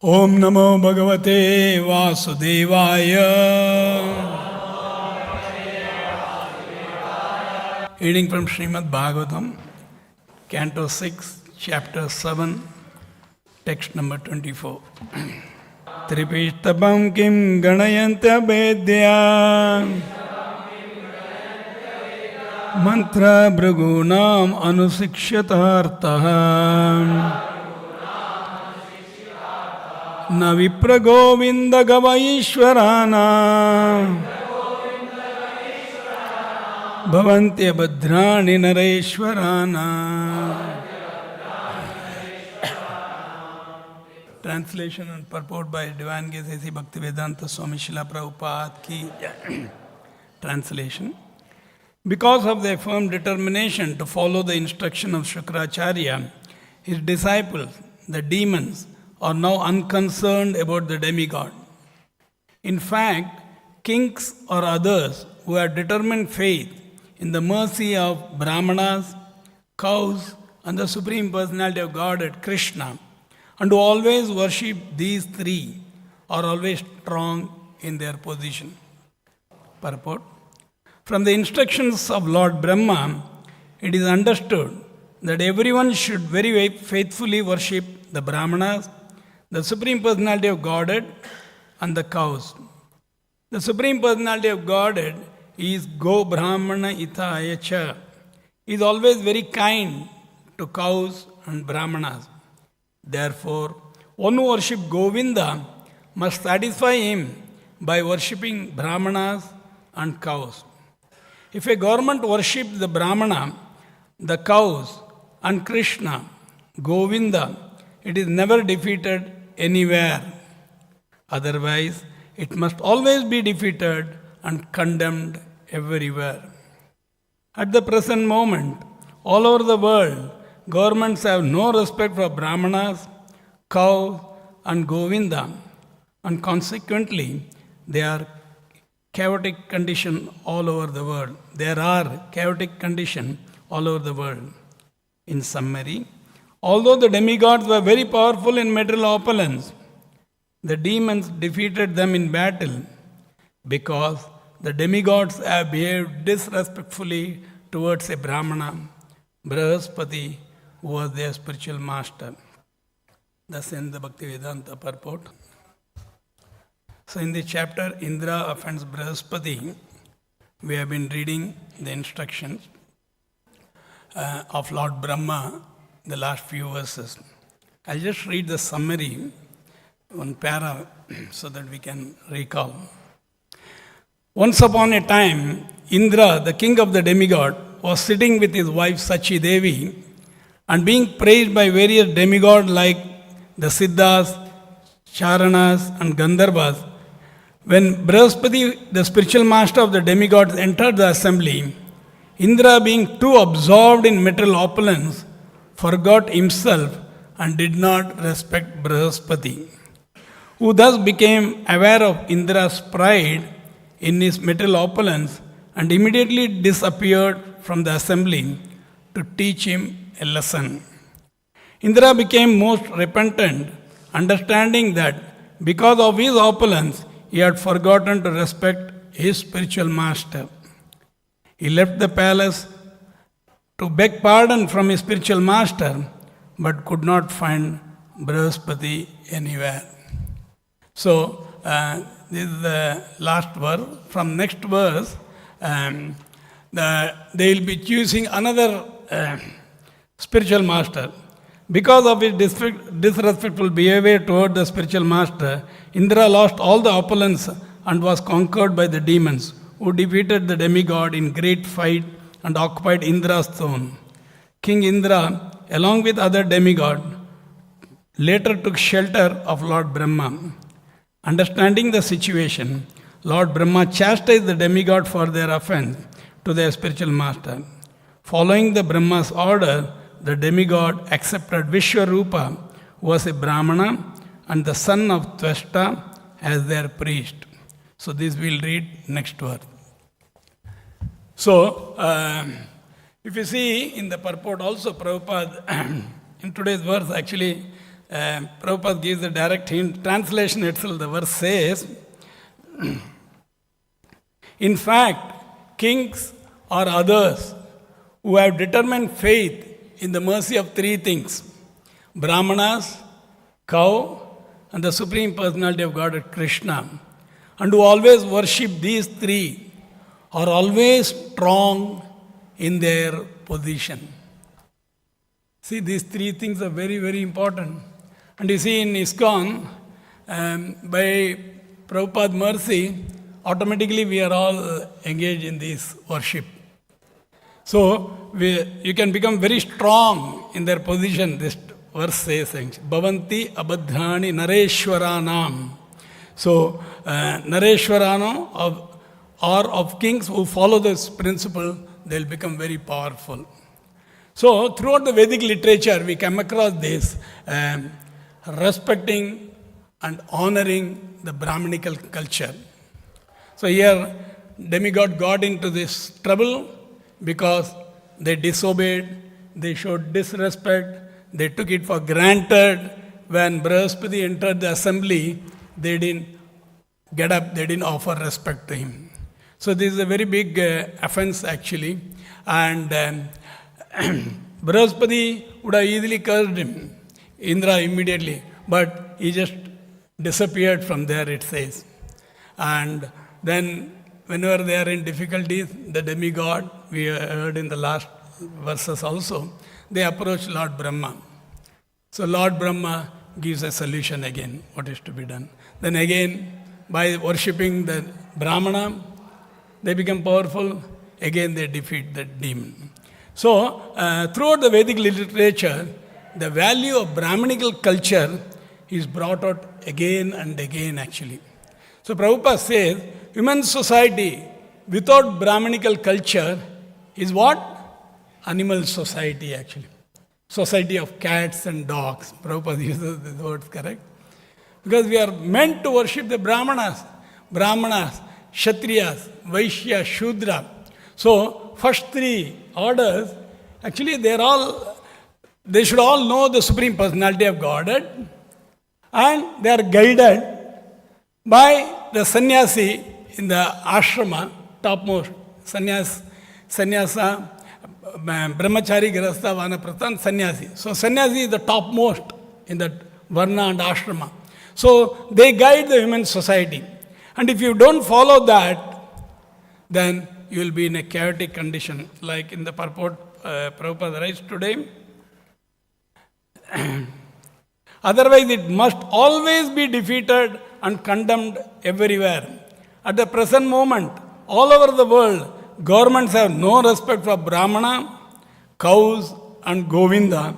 Om Namo Bhagavate Vasudevaya. Reading from Srimad Bhagavatam, Canto 6, Chapter 7, Text number 24. Tripishtabam kim ganayantya vedya mantra bhrigunam anusikshatartah na vipra Govinda gavaishwarana bhavantya bhadrani nareshwarana. Translation and purport by Divine Grace Bhaktivedanta Swami Srila Prabhupada ki translation. Because of their firm determination to follow the instruction of Shukracharya, his disciples, the demons, are now unconcerned about the demigod. In fact, kings or others who have determined faith in the mercy of Brahmanas, cows, and the Supreme Personality of Godhead, Krishna, and who always worship these three, are always strong in their position. Purport. From the instructions of Lord Brahma, it is understood that everyone should very faithfully worship the Brahmanas, the Supreme Personality of Godhead, and the cows. The Supreme Personality of Godhead is Go Brahmana Itaya Cha. He is always very kind to cows and Brahmanas. Therefore, one who worships Govinda must satisfy him by worshipping Brahmanas and cows. If a government worships the Brahmana, the cows, and Krishna, Govinda, it is never defeated anywhere. Otherwise, it must always be defeated and condemned everywhere. At the present moment, all over the world, governments have no respect for Brahmanas, cows, and Govinda, and consequently, there are chaotic conditions all over the world. In summary, although the demigods were very powerful in material opulence, the demons defeated them in battle because the demigods have behaved disrespectfully towards a Brahmana, Brahaspati, who was their spiritual master. Thus ends the Bhaktivedanta purport. So in the chapter Indra offends Brahaspati, we have been reading the instructions of Lord Brahma, the last few verses. I'll just read the summary, one para, so that we can recall. Once upon a time, Indra, the king of the demigod, was sitting with his wife Sachi Devi and being praised by various demigods like the Siddhas, Charanas, and Gandharvas. When Brahaspati, the spiritual master of the demigods, entered the assembly, Indra, being too absorbed in material opulence, forgot himself and did not respect Brahaspati, who thus became aware of Indra's pride in his material opulence and immediately disappeared from the assembly to teach him a lesson. Indra became most repentant, understanding that because of his opulence, he had forgotten to respect his spiritual master. He left the palace to beg pardon from his spiritual master, but could not find Brahaspati anywhere. So, this is the last verse. From next verse, they will be choosing another spiritual master. Because of his disrespectful behavior toward the spiritual master, Indra lost all the opulence and was conquered by the demons, who defeated the demigod in great fight and occupied Indra's throne. King Indra, along with other demigods, later took shelter of Lord Brahma. Understanding the situation, Lord Brahma chastised the demigod for their offense to their spiritual master. Following the Brahma's order, the demigod accepted Vishwarupa, who was a Brahmana and the son of Tvashta, as their priest. So this we'll read next verse. So, if you see in the purport also, Prabhupada, in today's verse actually, Prabhupada gives the direct hint, translation itself, the verse says, in fact, kings or others who have determined faith in the mercy of three things, Brahmanas, cow, and the Supreme Personality of Godhead, Krishna, and who always worship these three, are always strong in their position. See, these three things are very, very important. And you see in ISKCON, by Prabhupada's mercy, automatically we are all engaged in this worship. So, you can become very strong in their position. This verse says, Bhavanti abadhrani nareshwaranam. So, nareshwaranam or of kings who follow this principle, they will become very powerful. So, throughout the Vedic literature, we come across this respecting and honoring the Brahmanical culture. So, here, demigod got into this trouble because they disobeyed, they showed disrespect, they took it for granted. When Brahaspati entered the assembly, they didn't get up, they didn't offer respect to him. So this is a very big offense actually. And Brahaspati would have easily cursed him, Indra immediately, but he just disappeared from there, it says. And then whenever they are in difficulties, the demigod, we heard in the last verses also, they approach Lord Brahma. So Lord Brahma gives a solution again, what is to be done. Then again, by worshipping the Brahmana, they become powerful, again they defeat the demon. So, throughout the Vedic literature, the value of Brahmanical culture is brought out again and again actually. So Prabhupada says, human society without Brahmanical culture is what? Animal society actually. Society of cats and dogs. Prabhupada uses these words, correct? Because we are meant to worship the Brahmanas. Brahmanas, Kshatriyas, Vaishya, Shudra. So, first three orders, actually they should all know the Supreme Personality of Godhead, and they are guided by the sannyasi in the ashrama, topmost. Sannyasa, brahmachari, grihastha, vanaprastha, sannyasi. So, sannyasi is the topmost in that varna and ashrama. So, they guide the human society. And if you don't follow that, then you will be in a chaotic condition. Like in the purport Prabhupada writes today, otherwise it must always be defeated and condemned everywhere. At the present moment, all over the world, governments have no respect for Brahmana, cows and Govinda,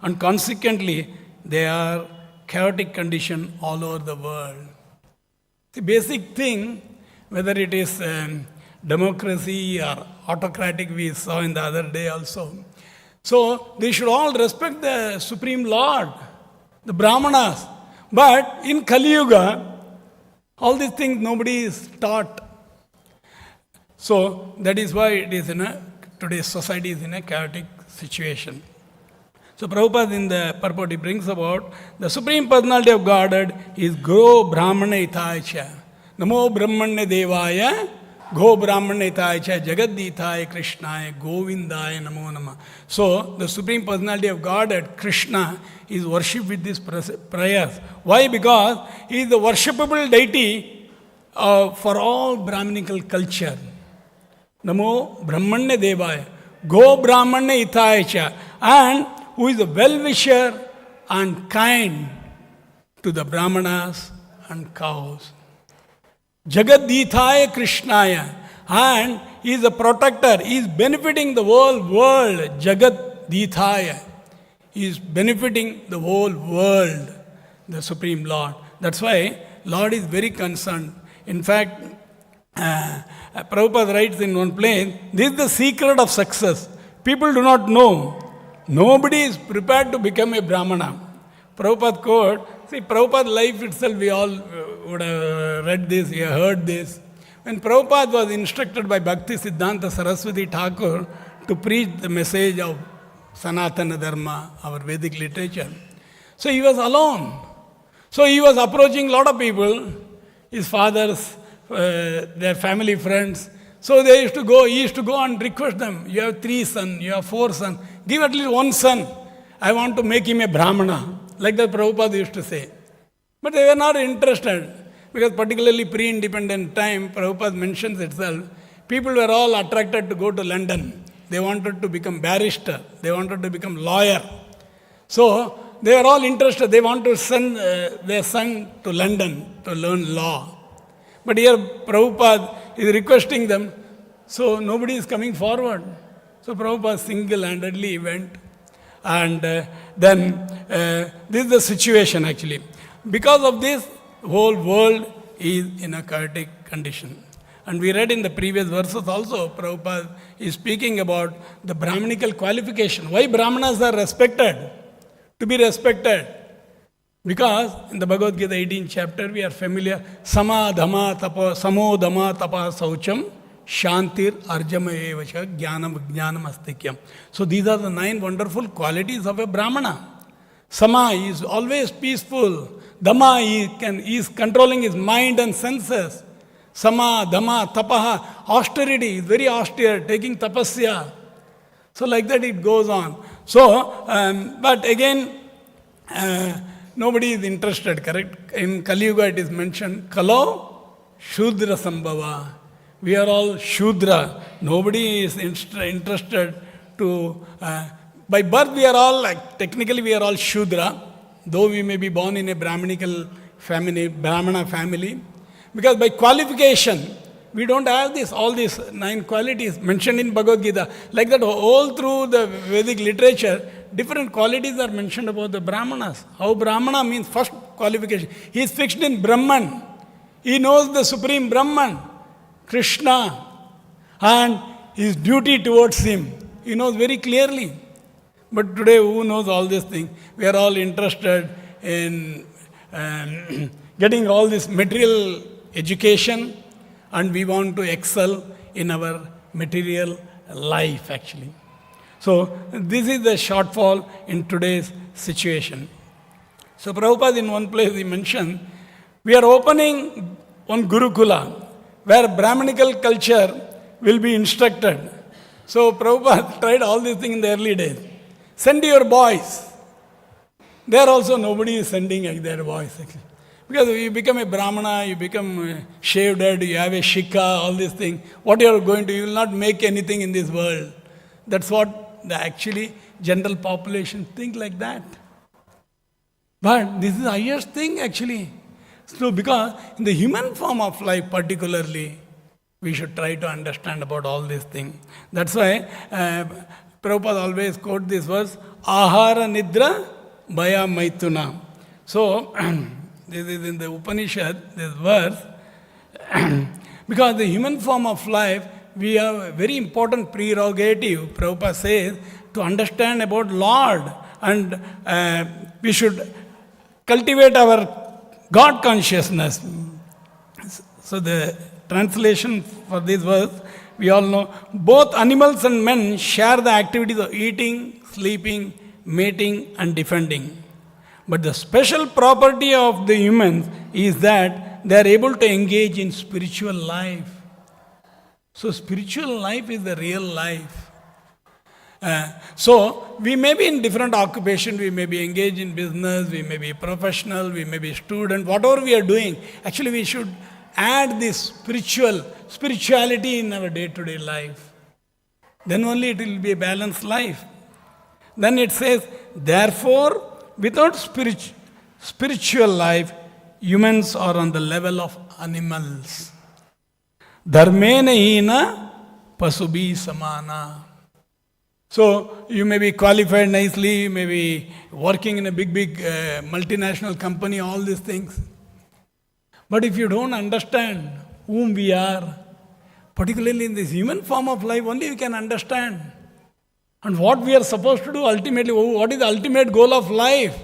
and consequently they are chaotic condition all over the world. The basic thing, whether it is democracy or autocratic, we saw in the other day also. So, they should all respect the Supreme Lord, the Brahmanas. But in Kali Yuga, all these things nobody is taught. So, that is why it is today's society is in a chaotic situation. So, Prabhupada in the purport, he brings about the Supreme Personality of Godhead is Go Brahmana Ithaya. Namo Brahmanya Devaya, Go Brahmana Ithaya, Jagadithaya Krishnaya, Govindaya Namo Nama. So, the Supreme Personality of Godhead, Krishna, is worshipped with these prayers. Why? Because he is the worshipable deity for all Brahmanical culture. Namo Brahmanya Devaya, Go Brahmana Ithaya, and who is a well-wisher and kind to the Brahmanas and cows. Jagadithaya Krishnaya, and he is a protector, he is benefiting the whole world. Jagadithaya, he is benefiting the whole world, the Supreme Lord. That's why Lord is very concerned. In fact, Prabhupada writes in one place, this is the secret of success. People do not know. Nobody is prepared to become a Brahmana. Prabhupada quote, see, Prabhupada's life itself, we all would have read this, we have heard this. When Prabhupada was instructed by Bhaktivedanta Saraswati Thakur to preach the message of Sanatana Dharma, our Vedic literature. So he was alone. So he was approaching a lot of people, his fathers, their family friends. So he used to go and request them, you have 3 sons, you have 4 sons, give at least 1 son. I want to make him a Brahmana, like the Prabhupada used to say. But they were not interested, because particularly pre-independent time, Prabhupada mentions itself, people were all attracted to go to London. They wanted to become barrister, they wanted to become lawyer. So they were all interested, they want to send their son to London to learn law. But here Prabhupada is requesting them, so nobody is coming forward. So Prabhupada single-handedly went, and then this is the situation actually. Because of this, the whole world is in a chaotic condition. And we read in the previous verses also, Prabhupada is speaking about the Brahmanical qualification. Why Brahmanas are respected? To be respected. Because in the Bhagavad Gita 18th chapter, we are familiar, Sama Dhamma Tapa, Samo Dhamma Tapa Saucham, Shantir Arjama Evacha, Jnanam Vijnanam Astikyam. So these are the 9 wonderful qualities of a Brahmana. Sama is always peaceful. Dhamma is controlling his mind and senses. Sama, Dhamma, Tapaha, austerity, is very austere, taking tapasya. So like that it goes on. So, but again, nobody is interested, correct? In Kali Yuga it is mentioned, Kalo Shudra Sambhava. We are all Shudra. Nobody is interested to... by birth we are all, technically we are all Shudra, though we may be born in a Brahmanical family, Brahmana family. Because by qualification, we don't have all these 9 qualities mentioned in Bhagavad Gita. Like that, all through the Vedic literature, different qualities are mentioned about the Brahmanas. How Brahmana means first qualification. He is fixed in Brahman. He knows the Supreme Brahman, Krishna, and his duty towards him. He knows very clearly. But today, who knows all these things? We are all interested in getting all this material education, and we want to excel in our material life actually. So this is the shortfall in today's situation. So Prabhupada in one place he mentioned, we are opening one Gurukula where Brahmanical culture will be instructed. So Prabhupada tried all these things in the early days. Send your boys. There also nobody is sending their boys actually. Because you become a Brahmana, you become shaved head, you have a shikha, all these things. What you are going to, you will not make anything in this world. That's what the actually general population think like that. But this is the highest thing actually. So because in the human form of life particularly, we should try to understand about all these things. That's why Prabhupada always quote this verse, Ahara Nidra Bhaya Maituna. So, this is in the Upanishad, this verse, because the human form of life, we have a very important prerogative, Prabhupada says, to understand about Lord, and we should cultivate our God consciousness. So the translation for this verse, we all know, both animals and men share the activities of eating, sleeping, mating and defending. But the special property of the humans is that they are able to engage in spiritual life. So spiritual life is the real life. So we may be in different occupation, we may be engaged in business, we may be professional, we may be student, whatever we are doing. Actually we should add this spirituality in our day-to-day life. Then only it will be a balanced life. Then it says, therefore, without spiritual life, humans are on the level of animals. Dharmena hina pasubhi samana. So you may be qualified nicely, you may be working in a big multinational company, all these things. But if you don't understand whom we are, particularly in this human form of life, only you can understand. And what we are supposed to do ultimately, what is the ultimate goal of life?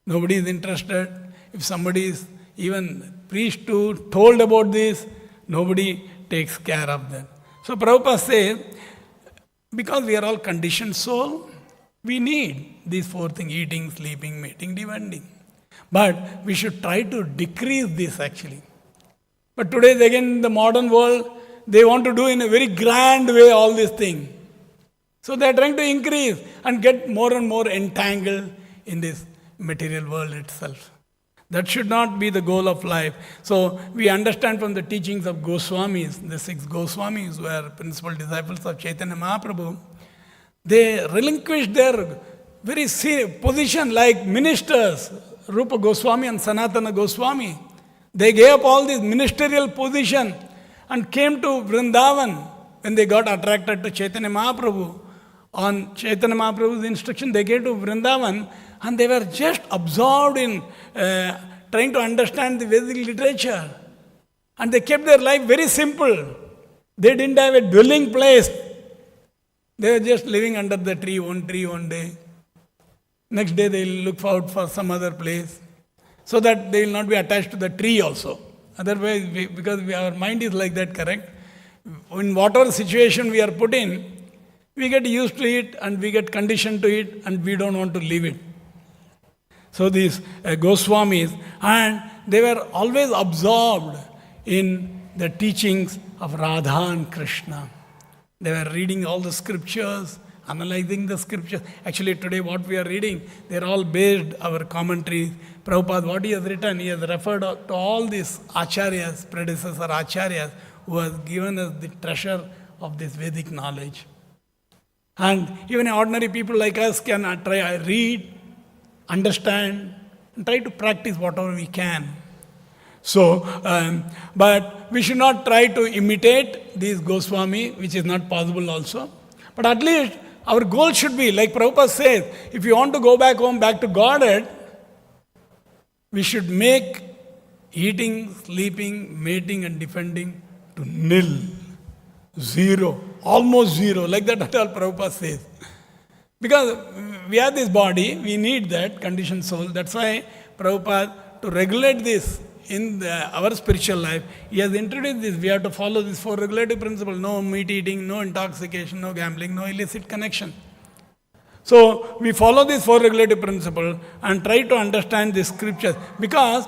Nobody is interested. If somebody is even preached to, told about this, nobody takes care of them. So Prabhupada says, because we are all conditioned soul, We need these four things: eating, sleeping, mating, dividing. But we should try to decrease this actually. But today, again, in the modern world, they want to do in a very grand way all these things. So they are trying to increase and get more and more entangled in this material world itself. That should not be the goal of life. So we understand from the teachings of Goswamis, the 6 Goswamis who are principal disciples of Chaitanya Mahaprabhu, they relinquished their very position like ministers, Rupa Goswami and Sanatana Goswami. They gave up all this ministerial position and came to Vrindavan when they got attracted to Chaitanya Mahaprabhu. On Chaitanya Mahaprabhu's instruction, they came to Vrindavan and they were just absorbed in trying to understand the Vedic literature. And they kept their life very simple. They didn't have a dwelling place. They were just living under the tree one day. Next day they will look out for some other place, so that they will not be attached to the tree also. Otherwise, because our mind is like that, correct? In whatever situation we are put in, we get used to it and we get conditioned to it and we don't want to leave it. So these Goswamis, and they were always absorbed in the teachings of Radha and Krishna. They were reading all the scriptures, analyzing the scriptures. Actually, today what we are reading, they are all based our commentaries. Prabhupada, what he has written, he has referred to all these acharyas, predecessor acharyas, who has given us the treasure of this Vedic knowledge. And even ordinary people like us can read, understand, and try to practice whatever we can. So, but we should not try to imitate these Goswami, which is not possible also. But at least our goal should be, like Prabhupada says, if you want to go back home, back to Godhead, we should make eating, sleeping, mating and defending to nil, zero, almost zero, like that all Prabhupada says. Because we have this body, we need that conditioned soul. That's why Prabhupada, to regulate this in our spiritual life, he has introduced this. We have to follow these 4 regulative principles: no meat eating, no intoxication, no gambling, no illicit connection. So we follow these 4 regulative principles and try to understand the scriptures. Because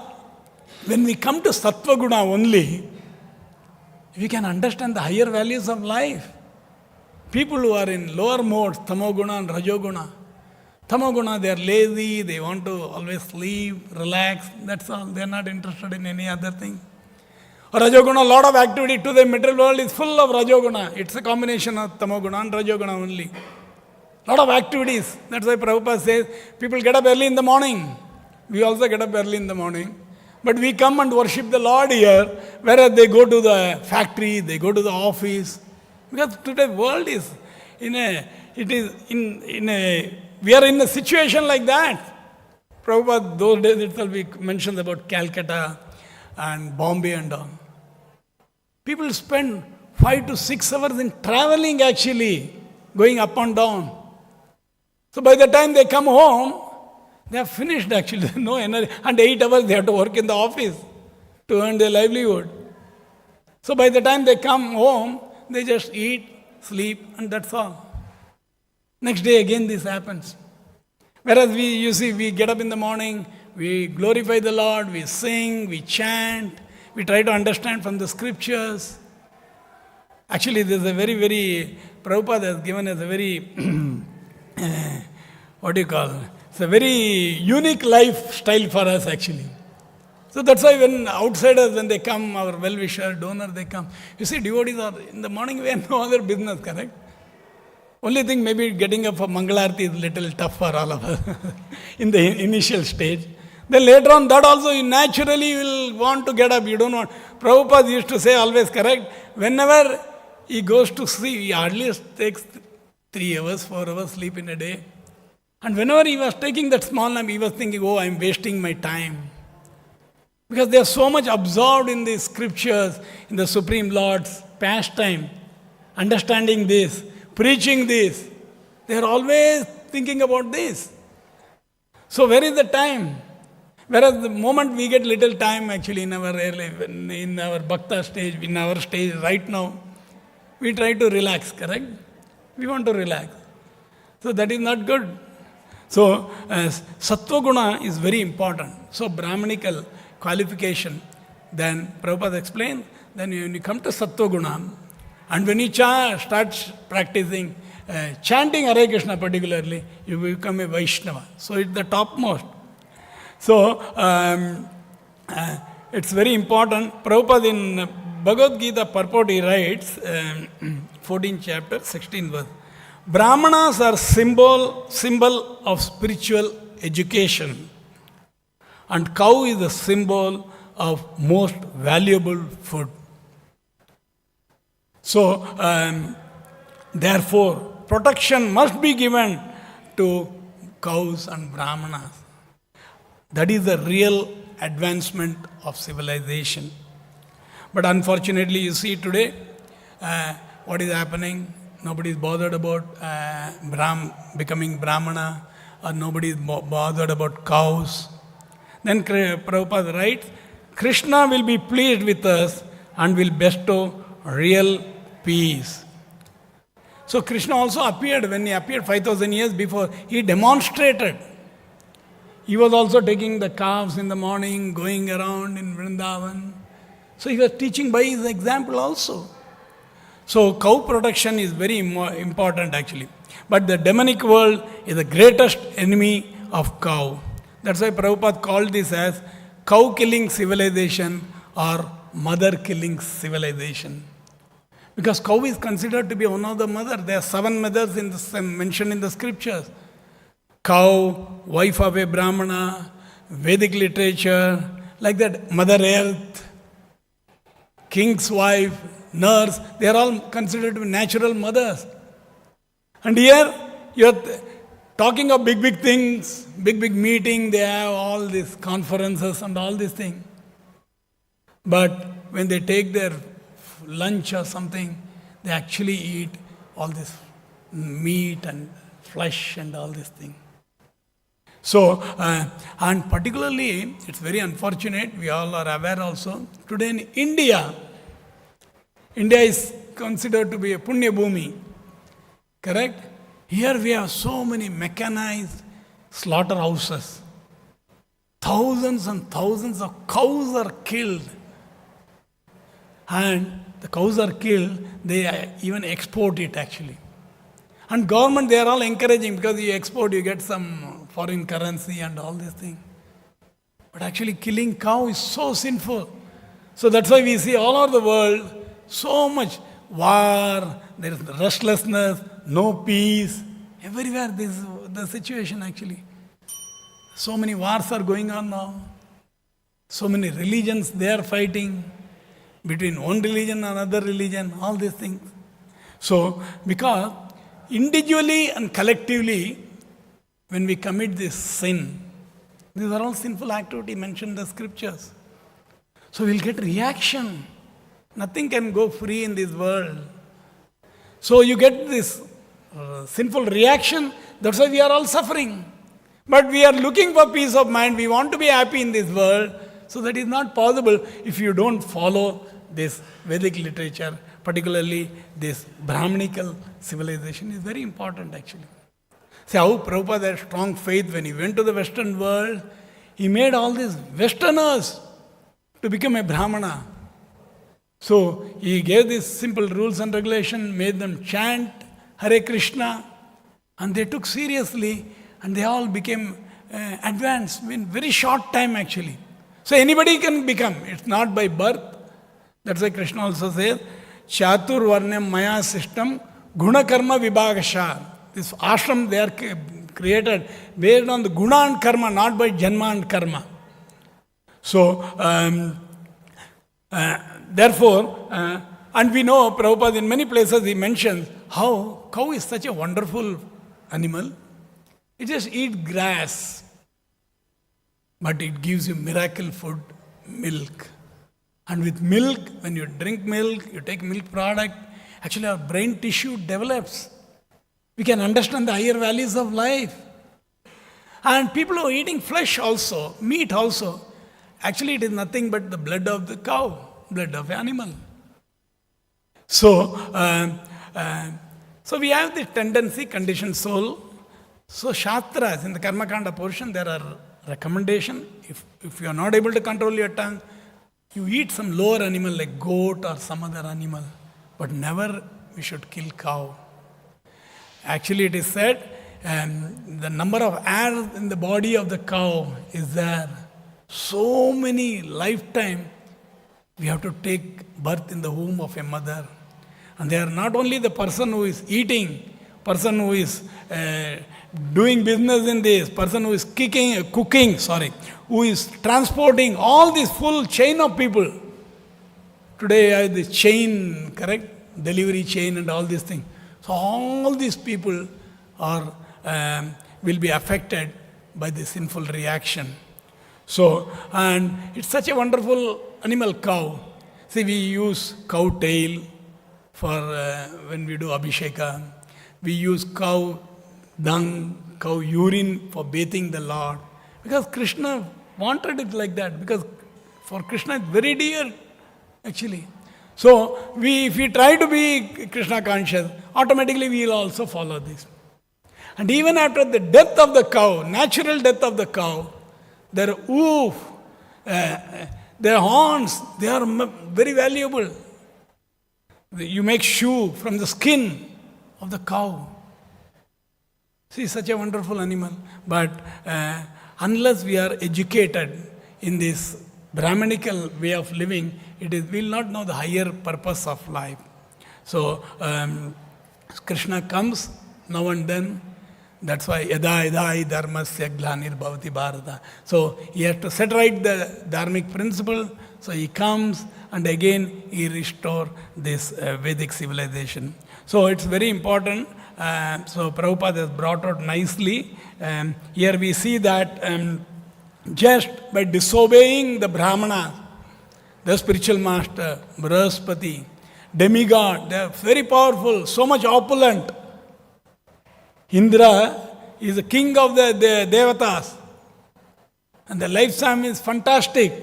when we come to Sattva Guna only, we can understand the higher values of life. People who are in lower modes, Tamoguna and Rajoguna. Tamoguna, they are lazy, they want to always sleep, relax, that's all. They are not interested in any other thing. Or Rajoguna, a lot of activity. To the material world is full of Rajoguna. It's a combination of Tamoguna and Rajoguna only. Lot of activities. That's why Prabhupada says, people get up early in the morning. We also get up early in the morning. But we come and worship the Lord here, whereas they go to the factory, they go to the office. Because today's world is we are in a situation like that. Prabhupada, those days itself, we mentioned about Calcutta and Bombay and all. People spend 5 to 6 hours in traveling actually, going up and down. So by the time they come home, they are finished actually, no energy. And 8 hours they have to work in the office to earn their livelihood. So by the time they come home, they just eat, sleep, and that's all. Next day again this happens. Whereas we get up in the morning, we glorify the Lord, we sing, we chant, we try to understand from the scriptures. Actually, there's a very, Prabhupada has given us a very, it's a very unique lifestyle for us actually. So that's why when outsiders, when they come, our well-wisher, donor, they come. You see, devotees are, in the morning we have no other business, correct? Only thing, maybe getting up for Mangalarti is a little tough for all of us in the initial stage. Then later on, that also you naturally will want to get up. You don't want. Prabhupada used to say always, correct, whenever he goes to sleep, he hardly takes 3 hours, 4 hours sleep in a day. And whenever he was taking that small nap, he was thinking, oh, I'm wasting my time. Because they are so much absorbed in the scriptures, in the Supreme Lord's pastime, understanding this, preaching this. They are always thinking about this. So where is the time? Whereas the moment we get little time actually in our bhakta stage, in our stage right now, we try to relax, correct? We want to relax. So that is not good. So Sattva Guna is very important. So Brahmanical qualification, then Prabhupada explained, then when you come to Sattva Guna, and when you start practicing, chanting Hare Krishna particularly, you become a Vaishnava. So it's the topmost. So it's very important. Prabhupada in Bhagavad Gita purport he writes, 14th chapter, 16th verse. Brahmanas are symbol of spiritual education, and cow is the symbol of most valuable food. So, therefore, protection must be given to cows and Brahmanas. That is the real advancement of civilization. But unfortunately, you see today, what is happening? Nobody is bothered about becoming Brahmana, or nobody is bothered about cows. Then Prabhupada writes, Krishna will be pleased with us and will bestow real peace. So Krishna also appeared, when he appeared 5,000 years before, he demonstrated. He was also taking the calves in the morning, going around in Vrindavan. So he was teaching by his example also. So cow protection is very important actually. But the demonic world is the greatest enemy of cow. That's why Prabhupada called this as cow killing civilization or mother killing civilization. Because cow is considered to be one of the mother. There are 7 mothers mentioned in the scriptures. Cow, wife of a Brahmana, Vedic literature, like that, Mother Earth, king's wife, nurse, they are all considered to be natural mothers. And here, you are talking of big things, big meeting, they have all these conferences and all these things. But when they take their lunch or something, they actually eat all this meat and flesh and all these things. So, and particularly, it's very unfortunate, we all are aware also, today in India is considered to be a Punya Bhumi, correct? Here we have so many mechanized slaughterhouses. Thousands and thousands of cows are killed. And the cows are killed, they even export it actually. And government, they are all encouraging, because you export, you get some foreign currency and all these things. But actually killing cow is so sinful. So that's why we see all over the world, so much war, there is restlessness, no peace. Everywhere this is the situation actually. So many wars are going on now. So many religions, they are fighting between one religion and another religion, all these things. So, because individually and collectively, when we commit this sin, these are all sinful activity mentioned in the scriptures. So we'll get reaction. Nothing can go free in this world. So you get this sinful reaction, that's why we are all suffering. But we are looking for peace of mind, we want to be happy in this world. So that is not possible if you don't follow this Vedic literature, particularly this Brahmanical civilization is very important actually. See how Prabhupada had strong faith when he went to the Western world. He made all these Westerners to become a Brahmana. So he gave these simple rules and regulations, made them chant Hare Krishna, and they took seriously, and they all became advanced in very short time actually. So anybody can become, it's not by birth. That's why Krishna also says, Chatur Varnam Maya system, Guna Karma Vibhagasha. This ashram they are created based on the Guna and Karma, not by Janma and Karma. So, therefore, and we know Prabhupada in many places he mentions how cow is such a wonderful animal. It just eats grass, but it gives you miracle food, milk. And with milk, when you drink milk, you take milk product, actually our brain tissue develops. We can understand the higher values of life. And people who are eating flesh also, meat also, actually it is nothing but the blood of the cow, blood of animal. So, so we have this tendency, conditioned soul, So Shastras, in the Karmakanda portion, there are recommendations. If you are not able to control your tongue, you eat some lower animal like goat or some other animal. But never we should kill cow. Actually it is said, the number of hairs in the body of the cow is there. So many lifetime we have to take birth in the womb of a mother. And they are not only the person who is eating, person who is doing business in this, person who is cooking, who is transporting, all this full chain of people. Today I have this chain, correct? Delivery chain and all these things. So all these people are will be affected by the sinful reaction. So, and it's such a wonderful animal, cow. See, we use cow tail for when we do Abhisheka. We use cow dung, cow urine for bathing the Lord. Because Krishna wanted it like that. Because for Krishna it's very dear, actually. So, if we try to be Krishna conscious, automatically we will also follow this. And even after the death of the cow, natural death of the cow, their hoof, their horns, they are very valuable. You make shoe from the skin of the cow. See, such a wonderful animal. But unless we are educated in this Brahmanical way of living, we will not know the higher purpose of life. So, Krishna comes now and then. That's why yada yada hi dharmasya glanir bhavati bharata. So he has to set right the dharmic principle. So he comes and again he restores this Vedic civilization. So it's very important. So Prabhupada has brought out nicely. Here we see that just by disobeying the Brahmanas, the spiritual master, Brahaspati, demigod, they are very powerful, so much opulent. Indra is the king of the Devatas. And the lifetime is fantastic.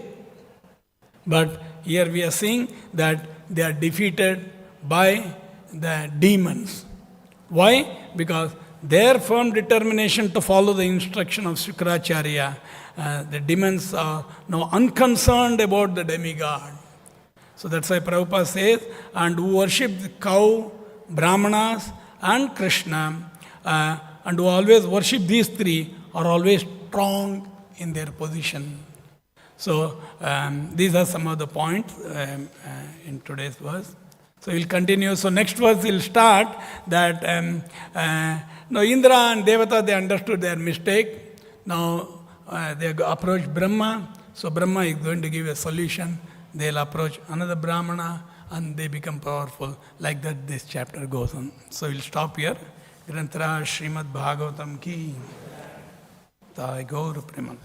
But here we are seeing that they are defeated by the demons. Why? Because their firm determination to follow the instruction of Shukracharya, the demons are now unconcerned about the demigod. So that's why Prabhupada says, and who worship the cow, Brahmanas and Krishna, and who always worship these three are always strong in their position. So these are some of the points in today's verse. So we'll continue. So next verse we'll start that now Indra and Devata, they understood their mistake. Now they approach Brahma. So Brahma is going to give a solution. They'll approach another Brahmana and they become powerful. Like that this chapter goes on. So we'll stop here. Granthara Srimad Bhagavatam ki Thai Gaur Preman.